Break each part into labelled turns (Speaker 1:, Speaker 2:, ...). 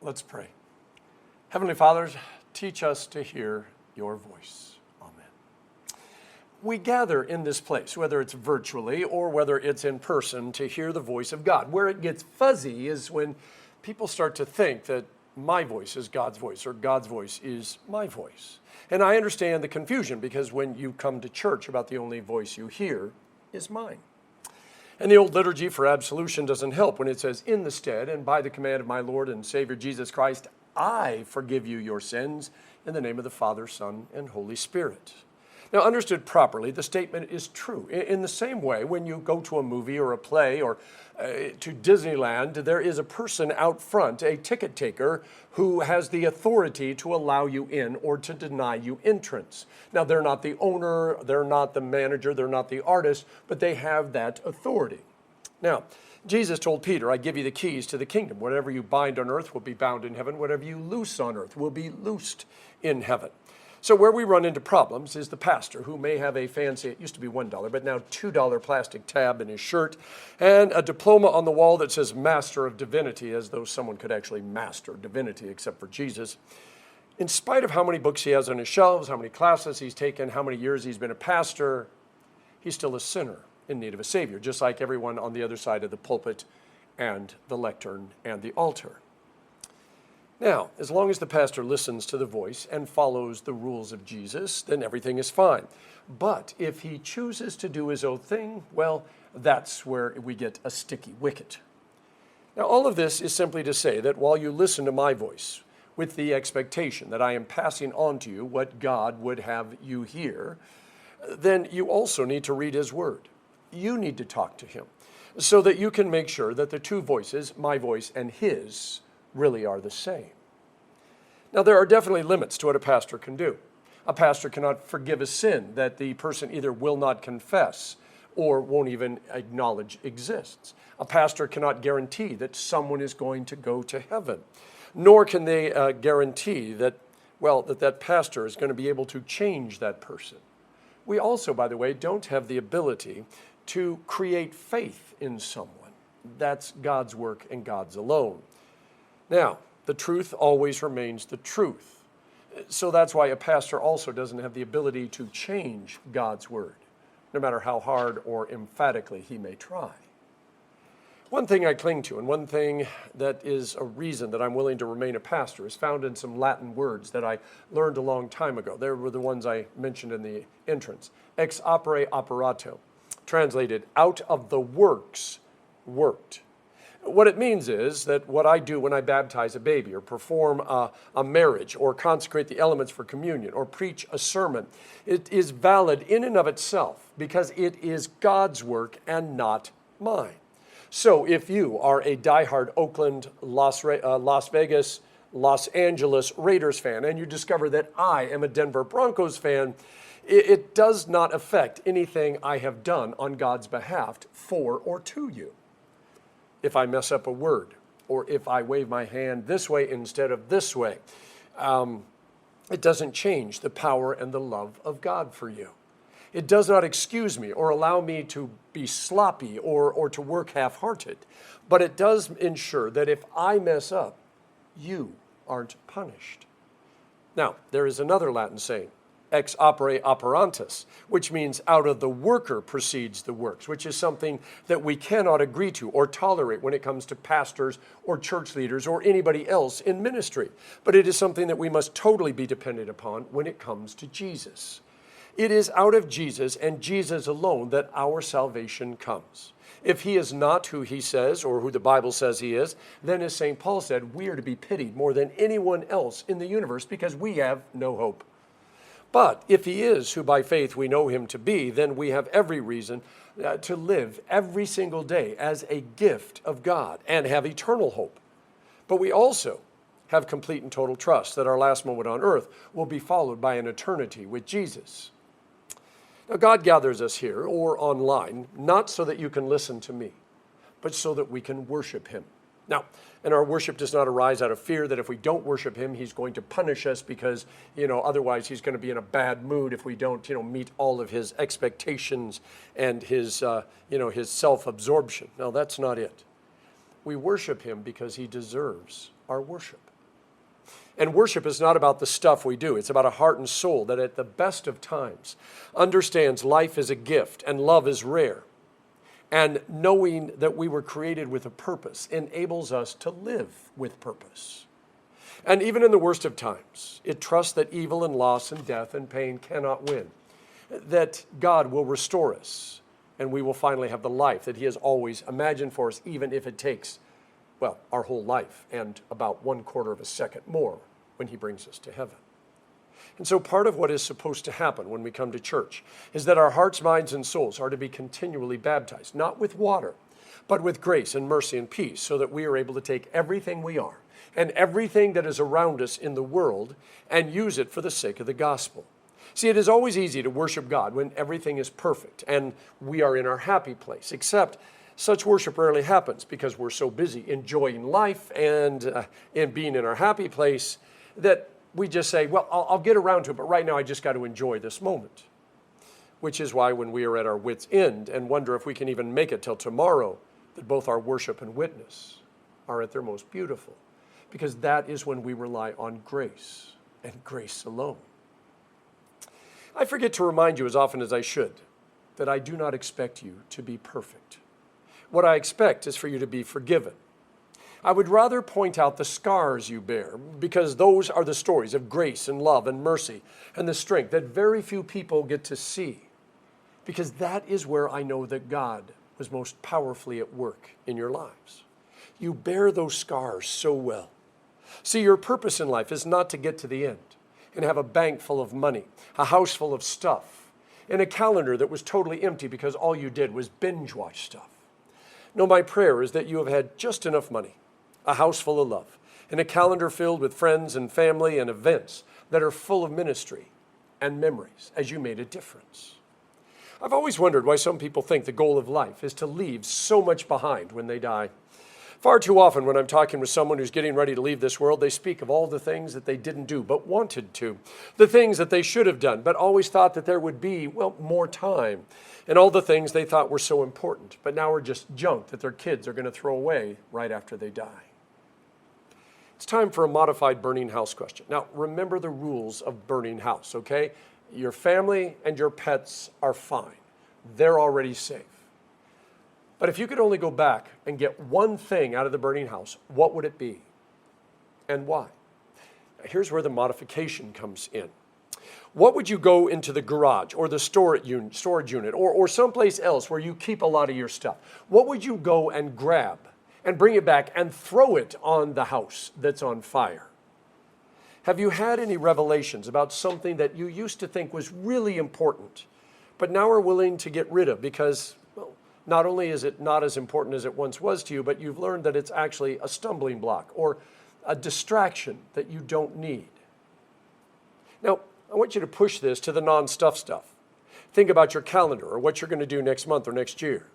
Speaker 1: Let's pray. Heavenly Father, teach us to hear your voice. Amen. We gather in this place, whether it's virtually or whether it's in person, to hear the voice of God. Where it gets fuzzy is when people start to think that my voice is God's voice or God's voice is my voice. And I understand the confusion because when you come to church, about the only voice you hear is mine. And the old liturgy for absolution doesn't help when it says, in the stead and by the command of my Lord and Savior Jesus Christ, I forgive you your sins in the name of the Father, Son, and Holy Spirit. Now, understood properly, the statement is true. In the same way, when you go to a movie or a play or to Disneyland, there is a person out front, a ticket taker, who has the authority to allow you in or to deny you entrance. Now, they're not the owner, they're not the manager, they're not the artist, but they have that authority. Now, Jesus told Peter, I give you the keys to the kingdom. Whatever you bind on earth will be bound in heaven. Whatever you loose on earth will be loosed in heaven. So where we run into problems is the pastor, who may have a fancy, it used to be $1, but now $2 plastic tab in his shirt, and a diploma on the wall that says Master of Divinity, as though someone could actually master divinity except for Jesus. In spite of how many books he has on his shelves, how many classes he's taken, how many years he's been a pastor, he's still a sinner in need of a Savior, just like everyone on the other side of the pulpit and the lectern and the altar. Now, as long as the pastor listens to the voice and follows the rules of Jesus, then everything is fine. But if he chooses to do his own thing, well, that's where we get a sticky wicket. Now, all of this is simply to say that while you listen to my voice with the expectation that I am passing on to you what God would have you hear, then you also need to read his word. You need to talk to him so that you can make sure that the two voices, my voice and his, really are the same. Now, there are definitely limits to what a pastor can do. A pastor cannot forgive a sin that the person either will not confess or won't even acknowledge exists. A pastor cannot guarantee that someone is going to go to heaven, nor can they guarantee that, that pastor is going to be able to change that person. We also, by the way, don't have the ability to create faith in someone. That's God's work and God's alone. Now, the truth always remains the truth. So that's why a pastor also doesn't have the ability to change God's word, no matter how hard or emphatically he may try. One thing I cling to, and one thing that is a reason that I'm willing to remain a pastor, is found in some Latin words that I learned a long time ago. They were the ones I mentioned in the entrance. Ex opere operato, translated, out of the works worked. What it means is that what I do when I baptize a baby or perform a marriage or consecrate the elements for communion or preach a sermon, it is valid in and of itself because it is God's work and not mine. So if you are a diehard Oakland, Las Vegas, Los Angeles Raiders fan and you discover that I am a Denver Broncos fan, it does not affect anything I have done on God's behalf for or to you. If I mess up a word, or if I wave my hand this way instead of this way, it doesn't change the power and the love of God for you. It does not excuse me or allow me to be sloppy or to work half-hearted, but it does ensure that if I mess up, you aren't punished. Now, there is another Latin saying, ex opere operantis, which means out of the worker proceeds the works, which is something that we cannot agree to or tolerate when it comes to pastors or church leaders or anybody else in ministry. But it is something that we must totally be dependent upon when it comes to Jesus. It is out of Jesus and Jesus alone that our salvation comes. If he is not who he says or who the Bible says he is, then as St. Paul said, we are to be pitied more than anyone else in the universe because we have no hope. But if he is who by faith we know him to be, then we have every reason to live every single day as a gift of God and have eternal hope. But we also have complete and total trust that our last moment on earth will be followed by an eternity with Jesus. Now, God gathers us here or online, not so that you can listen to me, but so that we can worship him. Now, and our worship does not arise out of fear that if we don't worship him, he's going to punish us because, otherwise he's going to be in a bad mood if we don't, meet all of his expectations and his self-absorption. No, that's not it. We worship him because he deserves our worship. And worship is not about the stuff we do. It's about a heart and soul that at the best of times understands life is a gift and love is rare. And knowing that we were created with a purpose enables us to live with purpose. And even in the worst of times, it trusts that evil and loss and death and pain cannot win, that God will restore us, and we will finally have the life that He has always imagined for us, even if it takes, well, our whole life and about 1/4 of a second more when He brings us to heaven. And so part of what is supposed to happen when we come to church is that our hearts, minds, and souls are to be continually baptized, not with water, but with grace and mercy and peace, so that we are able to take everything we are and everything that is around us in the world and use it for the sake of the gospel. See, it is always easy to worship God when everything is perfect and we are in our happy place, except such worship rarely happens because we're so busy enjoying life and being in our happy place that we just say, well, I'll get around to it, but right now I just got to enjoy this moment. Which is why when we are at our wits' end and wonder if we can even make it till tomorrow, that both our worship and witness are at their most beautiful. Because that is when we rely on grace and grace alone. I forget to remind you as often as I should that I do not expect you to be perfect. What I expect is for you to be forgiven. I would rather point out the scars you bear, because those are the stories of grace and love and mercy and the strength that very few people get to see, because that is where I know that God was most powerfully at work in your lives. You bear those scars so well. See, your purpose in life is not to get to the end and have a bank full of money, a house full of stuff, and a calendar that was totally empty because all you did was binge watch stuff. No, my prayer is that you have had just enough money, a house full of love, and a calendar filled with friends and family and events that are full of ministry and memories as you made a difference. I've always wondered why some people think the goal of life is to leave so much behind when they die. Far too often when I'm talking with someone who's getting ready to leave this world, they speak of all the things that they didn't do but wanted to, the things that they should have done but always thought that there would be, well, more time, and all the things they thought were so important but now are just junk that their kids are going to throw away right after they die. It's time for a modified burning house question. Now, remember the rules of burning house, okay? Your family and your pets are fine. They're already safe. But if you could only go back and get one thing out of the burning house, what would it be? And why? Here's where the modification comes in. What would you go into the garage or the storage unit or someplace else where you keep a lot of your stuff? What would you go and grab and bring it back and throw it on the house that's on fire? Have you had any revelations about something that you used to think was really important, but now are willing to get rid of because, well, not only is it not as important as it once was to you, but you've learned that it's actually a stumbling block or a distraction that you don't need? Now, I want you to push this to the non-stuff stuff. Think about your calendar or what you're going to do next month or next year.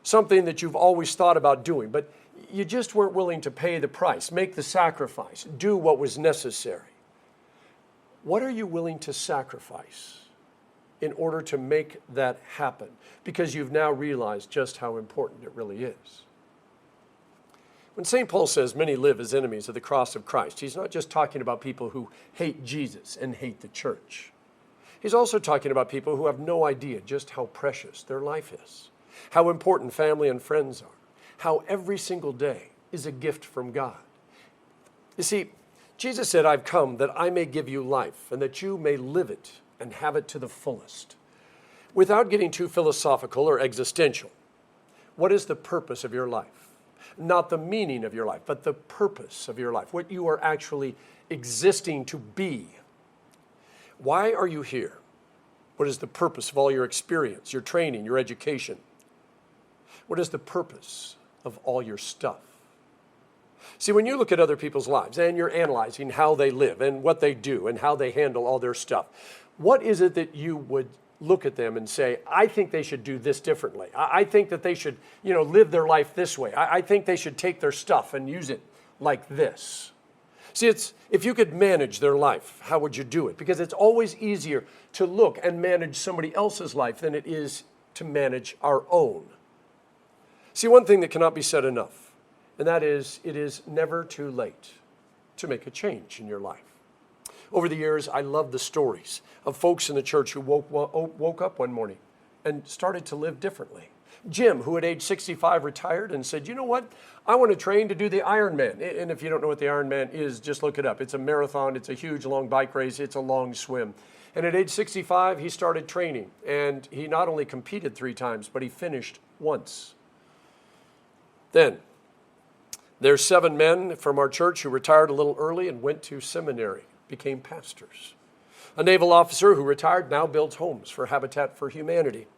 Speaker 1: Something that you've always thought about doing, but you just weren't willing to pay the price, make the sacrifice, do what was necessary. What are you willing to sacrifice in order to make that happen? Because you've now realized just how important it really is. When St. Paul says many live as enemies of the cross of Christ, he's not just talking about people who hate Jesus and hate the church. He's also talking about people who have no idea just how precious their life is, how important family and friends are, how every single day is a gift from God. You see, Jesus said, I've come that I may give you life and that you may live it and have it to the fullest. Without getting too philosophical or existential, what is the purpose of your life? Not the meaning of your life, but the purpose of your life, what you are actually existing to be. Why are you here? What is the purpose of all your experience, your training, your education? What is the purpose of all your stuff? See, when you look at other people's lives and you're analyzing how they live and what they do and how they handle all their stuff, what is it that you would look at them and say, I think they should do this differently. I think that they should, live their life this way. I think they should take their stuff and use it like this. See, if you could manage their life, how would you do it? Because it's always easier to look and manage somebody else's life than it is to manage our own. See, one thing that cannot be said enough, and that is, it is never too late to make a change in your life. Over the years, I love the stories of folks in the church who woke up one morning and started to live differently. Jim, who at age 65 retired and said, you know what, I want to train to do the Ironman. And if you don't know what the Ironman is, just look it up. It's a marathon, it's a huge long bike race, it's a long swim. And at age 65, he started training. And he not only competed 3 times, but he finished once. Then, there's 7 men from our church who retired a little early and went to seminary, became pastors. A naval officer who retired now builds homes for Habitat for Humanity.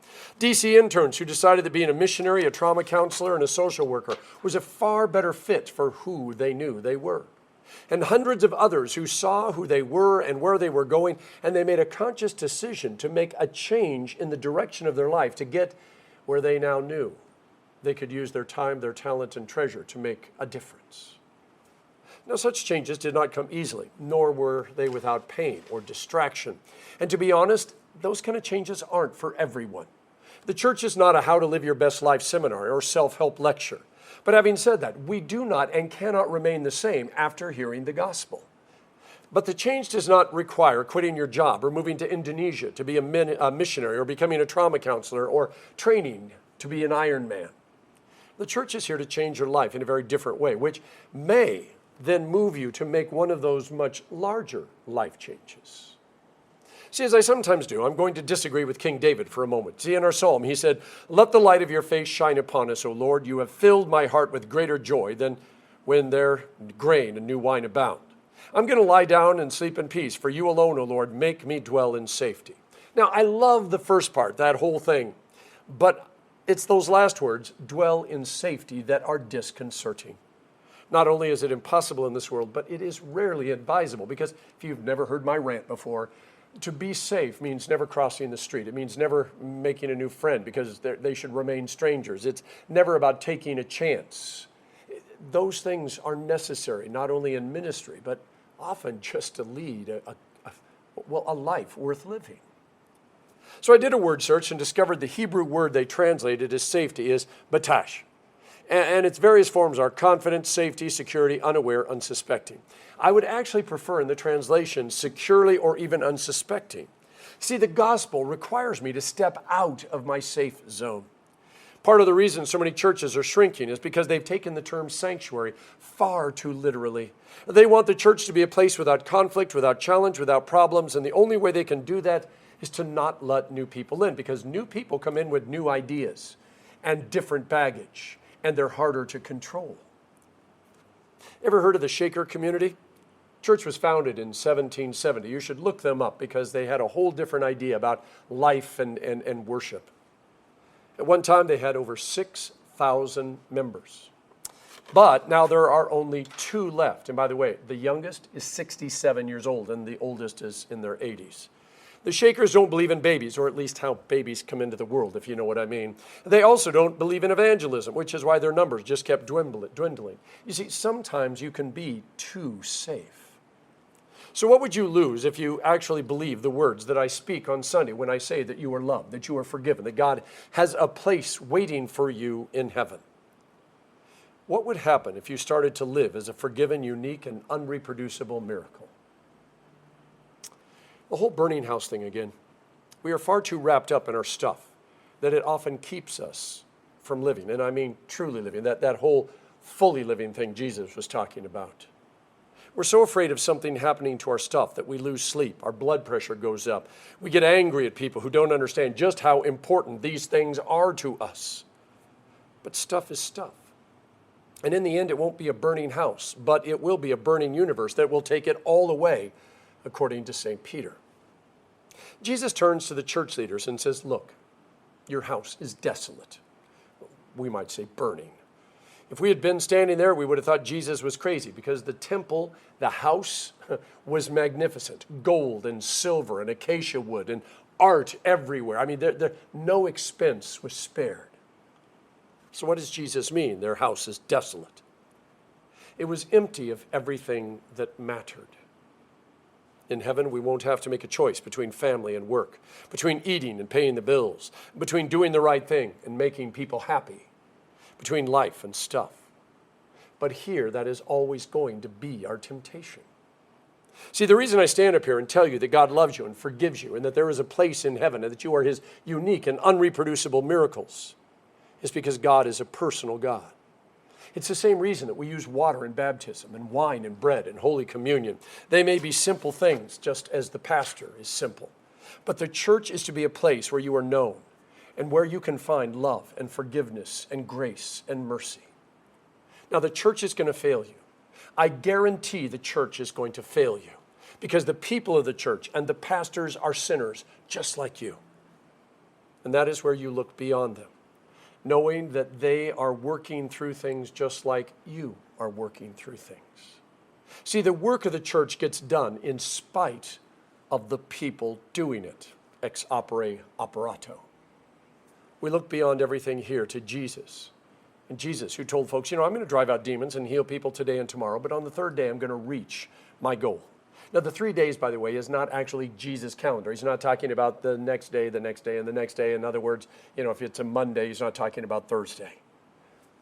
Speaker 1: DC interns who decided that being a missionary, a trauma counselor, and a social worker was a far better fit for who they knew they were. And hundreds of others who saw who they were and where they were going, and they made a conscious decision to make a change in the direction of their life to get where they now knew they could use their time, their talent, and treasure to make a difference. Now, such changes did not come easily, nor were they without pain or distraction. And to be honest, those kind of changes aren't for everyone. The church is not a how to live your best life seminar or self-help lecture. But having said that, we do not and cannot remain the same after hearing the gospel. But the change does not require quitting your job or moving to Indonesia to be a missionary or becoming a trauma counselor or training to be an Ironman. The church is here to change your life in a very different way, which may then move you to make one of those much larger life changes. See, as I sometimes do, I'm going to disagree with King David for a moment. See, in our psalm, he said, "Let the light of your face shine upon us, O Lord. You have filled my heart with greater joy than when their grain and new wine abound. I'm going to lie down and sleep in peace, for you alone, O Lord, make me dwell in safety." Now, I love the first part, that whole thing, but it's those last words, dwell in safety, that are disconcerting. Not only is it impossible in this world, but it is rarely advisable, because if you've never heard my rant before, to be safe means never crossing the street. It means never making a new friend, because they should remain strangers. It's never about taking a chance. Those things are necessary, not only in ministry, but often just to lead a life worth living. So I did a word search and discovered the Hebrew word they translated as safety is batash. And its various forms are confident, safety, security, unaware, unsuspecting. I would actually prefer in the translation securely or even unsuspecting. See, the gospel requires me to step out of my safe zone. Part of the reason so many churches are shrinking is because they've taken the term sanctuary far too literally. They want the church to be a place without conflict, without challenge, without problems, and the only way they can do that is to not let new people in, because new people come in with new ideas and different baggage, and they're harder to control. Ever heard of the Shaker community? Church was founded in 1770. You should look them up, because they had a whole different idea about life and worship. At one time, they had over 6,000 members. But now there are only 2 left. And by the way, the youngest is 67 years old, and the oldest is in their 80s. The Shakers don't believe in babies, or at least how babies come into the world, if you know what I mean. They also don't believe in evangelism, which is why their numbers just kept dwindling. You see, sometimes you can be too safe. So what would you lose if you actually believe the words that I speak on Sunday when I say that you are loved, that you are forgiven, that God has a place waiting for you in heaven? What would happen if you started to live as a forgiven, unique, and unreproducible miracle? The whole burning house thing again. We are far too wrapped up in our stuff that it often keeps us from living. And I mean truly living, that whole fully living thing Jesus was talking about. We're so afraid of something happening to our stuff that we lose sleep. Our blood pressure goes up. We get angry at people who don't understand just how important these things are to us. But stuff is stuff. And in the end, it won't be a burning house, but it will be a burning universe that will take it all away, according to St. Peter. Jesus turns to the church leaders and says, look, your house is desolate. We might say burning. If we had been standing there, we would have thought Jesus was crazy, because the temple, the house, was magnificent. Gold and silver and acacia wood and art everywhere. I mean, no expense was spared. So what does Jesus mean? Their house is desolate. It was empty of everything that mattered. In heaven, we won't have to make a choice between family and work, between eating and paying the bills, between doing the right thing and making people happy, between life and stuff. But here, that is always going to be our temptation. See, the reason I stand up here and tell you that God loves you and forgives you and that there is a place in heaven and that you are his unique and unreproducible miracles is because God is a personal God. It's the same reason that we use water in baptism and wine and bread and Holy Communion. They may be simple things, just as the pastor is simple. But the church is to be a place where you are known and where you can find love and forgiveness and grace and mercy. Now, the church is going to fail you. I guarantee the church is going to fail you because the people of the church and the pastors are sinners just like you. And that is where you look beyond them, knowing that they are working through things just like you are working through things. See, the work of the church gets done in spite of the people doing it, ex opere operato. We look beyond everything here to Jesus. And Jesus, who told folks, I'm going to drive out demons and heal people today and tomorrow, but on the third day, I'm going to reach my goal. Now, the 3 days, by the way, is not actually Jesus' calendar. He's not talking about the next day, and the next day. In other words, if it's a Monday, he's not talking about Thursday.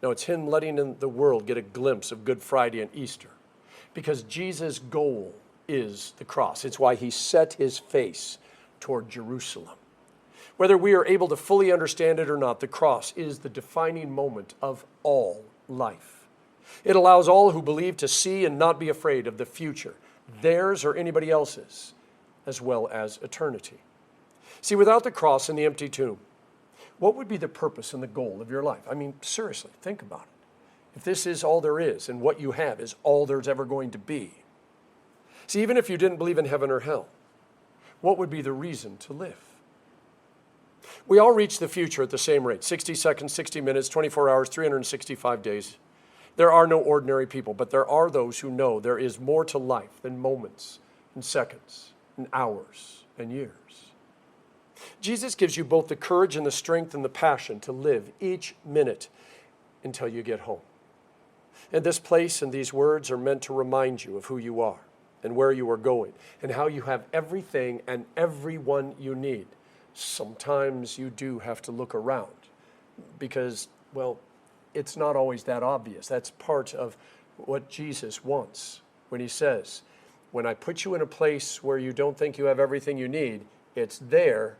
Speaker 1: No, it's him letting the world get a glimpse of Good Friday and Easter. Because Jesus' goal is the cross. It's why he set his face toward Jerusalem. Whether we are able to fully understand it or not, the cross is the defining moment of all life. It allows all who believe to see and not be afraid of the future, theirs or anybody else's, as well as eternity. See, without the cross and the empty tomb, what would be the purpose and the goal of your life? I mean, seriously, think about it. If this is all there is and what you have is all there's ever going to be. See, even if you didn't believe in heaven or hell, what would be the reason to live? We all reach the future at the same rate, 60 seconds, 60 minutes, 24 hours, 365 days. There are no ordinary people, but there are those who know there is more to life than moments and seconds and hours and years. Jesus gives you both the courage and the strength and the passion to live each minute until you get home. And this place and these words are meant to remind you of who you are and where you are going and how you have everything and everyone you need. Sometimes you do have to look around because, it's not always that obvious. That's part of what Jesus wants when he says, when I put you in a place where you don't think you have everything you need, it's there,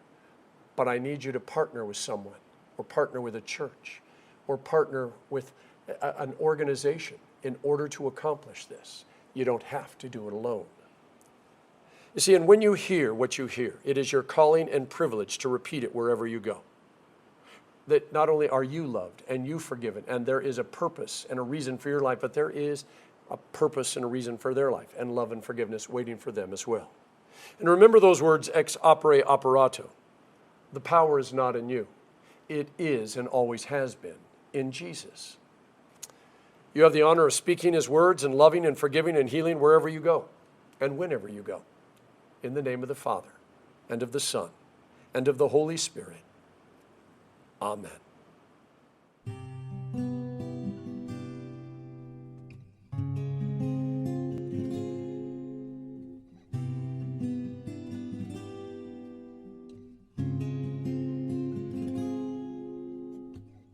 Speaker 1: but I need you to partner with someone or partner with a church or partner with an organization in order to accomplish this. You don't have to do it alone. You see, and when you hear what you hear, it is your calling and privilege to repeat it wherever you go. That not only are you loved and you forgiven, and there is a purpose and a reason for your life, but there is a purpose and a reason for their life, and love and forgiveness waiting for them as well. And remember those words, ex opere operato. The power is not in you. It is and always has been in Jesus. You have the honor of speaking his words and loving and forgiving and healing wherever you go and whenever you go. In the name of the Father, and of the Son, and of the Holy Spirit. Amen.